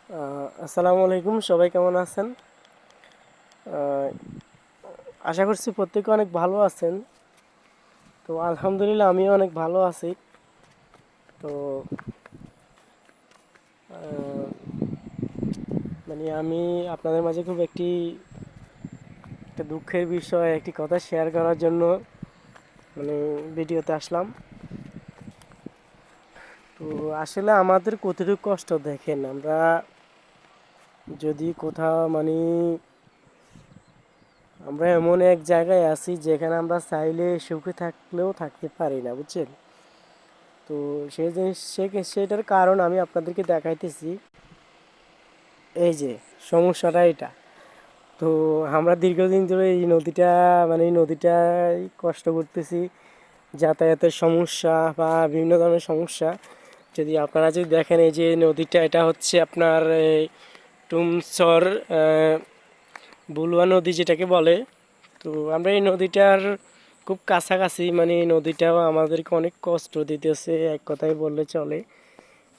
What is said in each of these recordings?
আসসালামু আলাইকুম, সবাই কেমন আছেন? আহ, আশা করছি প্রত্যেকে অনেক ভালো আছেন। তো আলহামদুলিল্লাহ আমিও অনেক ভালো আছি। তো আহ, আমি আপনাদের মাঝে খুব একটা দুঃখের বিষয় একটি কথা শেয়ার করার জন্য মানে ভিডিওতে আসলাম। তো আসলে আমাদের কতটুকু কষ্ট দেখেন, আমরা যদি কোথাও আমরা এমন এক জায়গায় আছি যেখানে আমরা চাইলে সুখে থাকলেও থাকতে পারি না, বুঝছেন? তো সেই জিনিস সেটার কারণ আমি আপনাদেরকে দেখাইতেছি। এই যে সমস্যাটা এটা। তো আমরা দীর্ঘদিন ধরে এই নদীটাই কষ্ট করতেছি, যাতায়াতের সমস্যা বা বিভিন্ন ধরনের সমস্যা। যদি দেখেন, এই যে নদীটা, এটা হচ্ছে আপনার এই টুমসর বুলুয়া নদী যেটাকে বলে। তো আমরা এই নদীটার খুব কাছাকাছি, এই নদীটাও আমাদেরকে অনেক কষ্ট দিতেছে এক কথায় বললে চলে।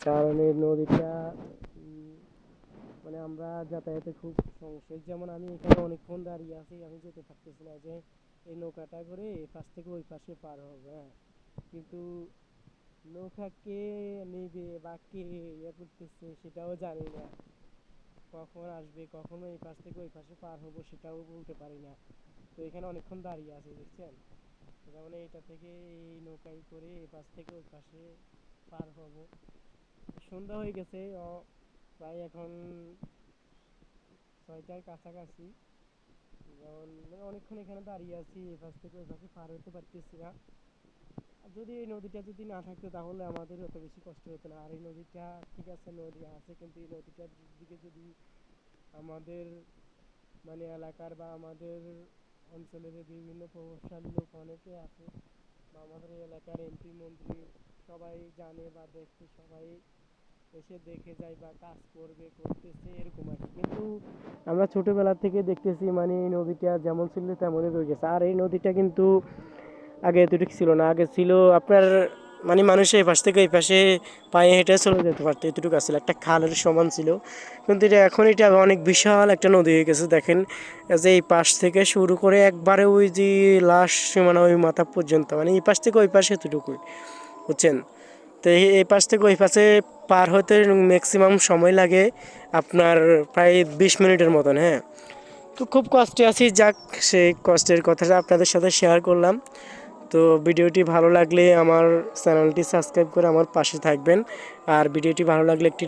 কারণ এই নদীটা উম, আমরা যাতায়াতে খুব সমস্যা। যেমন আমি এখানে অনেকক্ষণ দাঁড়িয়ে আছি, আমি যেতে পারতেছি না যে এই নৌকাটা করে এই পাশ থেকে ওই পাশে পার হবে। হ্যাঁ, কিন্তু নৌকা কে নেবে বা কে করতেছে সেটাও জানি না। কখন আসবে, কখন এই পাশ থেকে ওই পাশে পার হবো সেটাও বলতে পারি না। তো এখানে অনেকক্ষণ দাঁড়িয়ে আছি, দেখছেন? যেমন এইটা থেকে এই নৌকায় করে এই পাশ থেকে ওই পাশে পার হব। সন্ধ্যা হয়ে গেছে, প্রায় এখন 6টার কাছাকাছি। যেমন অনেকক্ষণ এখানে দাঁড়িয়ে আছি, এ পাশ থেকে ওই পাশে পার হতে পারতেছি না। আর যদি এই নদীটা যদি না থাকতো তাহলে আমাদের অত বেশি কষ্ট হতো না। আর এই নদীটা, ঠিক আছে নদী আছে, কিন্তু এই নদীটার দিকে যদি আমাদের এলাকার বা আমাদের অঞ্চলের বিভিন্ন প্রভাবশালী লোক অনেকে আছে, বা আমাদের এই এলাকার এমপি মন্ত্রী সবাই জানে বা দেখছে, সবাই এসে দেখে যায় বা কাজ করতেছে এরকম আর কি। কিন্তু আমরা ছোটবেলা থেকে দেখতেছি, এই নদীটা যেমন ছিল তেমনই রয়ে গেছে। আর এই নদীটা কিন্তু আগে এতটুকু ছিল না। আগে ছিল আপনার মানুষ এই পাশ থেকে এই পাশে পায়ে হেঁটে চলে যেতে পারতো, এতটুকু আসলে একটা খালের সমান ছিল। কিন্তু এটা অনেক বিশাল একটা নদী হয়ে গেছে। দেখেন, যে এই পাশ থেকে শুরু করে একবারে ওই যে লাস্ট সীমানা, ওই মাথা পর্যন্ত, এই পাশ থেকে ওই পাশে এতটুকুই, বুঝছেন? তো এই পাশ থেকে ওই পাশে পার হতে ম্যাক্সিমাম সময় লাগে আপনার প্রায় 20 মিনিটের মতন। হ্যাঁ, তো খুব কষ্টে আছি। যাক, সেই কষ্টের কথাটা আপনাদের সাথে শেয়ার করলাম। তো ভিডিওটি ভালো লাগলে আমার চ্যানেলটি সাবস্ক্রাইব করে আমার পাশে থাকবেন। আর ভিডিওটি ভালো লাগলে একটি